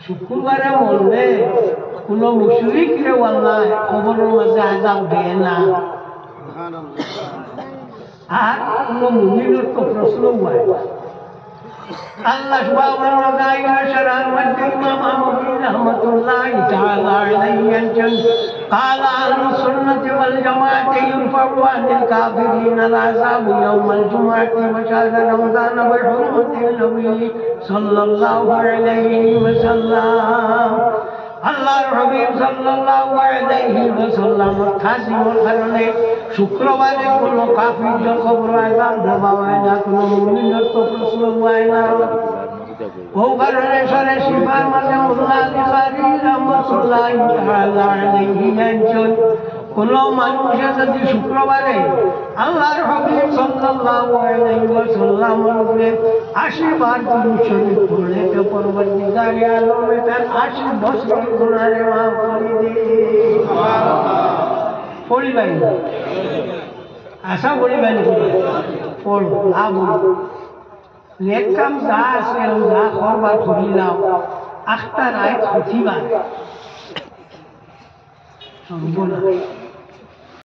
শুক্রবারে মরলে কোন মুশরিক রে আল্লাহ কবরের মধ্যে আযাব দেয় না, আর কোন মুমিনের তো প্রশ্ন হয়। আল্লাহ সুবহানাহু ওয়া তাআলা শরআর মধ্যে ইমাম আহমদ রাহমাতুল্লাহি তাআলা আলাইহি আনছেন ক্বালা আহলুস সুন্নাতি ওয়াল জামাআতি ইরফাউ আনিল কাফিরিন আল আযাবু ইয়াওমাল জুমআতি ওয়া শাহরা রমাদান ওয়া হুরমাতিন নবী সাল্লাল্লাহু আলাইহি ওয়াসাল্লাম। আল্লাহর হাবিব সাল্লাল্লাহু আলাইহি ওয়াসাল্লামের খাসিমর কারণে শুক্রবারে কোনো কাফির কবর আযাব দেওয়া হয় না, কোনো মুমিনের তো প্রশ্ন হয় না। ও কারণে সরে শিফার মাঝে মুল্লা বুখারী রাহমাতুল্লাহি তাআলা আলাইহি আনছেন কোন মানুষে যদি শুক্রবারে আল্লাহর হাবিব সাল্লাল্লাহু আলাইহি ওয়াসাল্লামের উপরে 80 বার দুরূদ শরীফ পড়লে তো পরবর্তীকালে আলমে তার 80 বছর গুনাহে মাফ করে দেয়। সুবহানাল্লাহ। পড়িবেন আশা করিবেন পড়ব আবু নেক কাম যা আছে যা করবার করিলাম আখটা রায় খুঁজিবা সর্বনা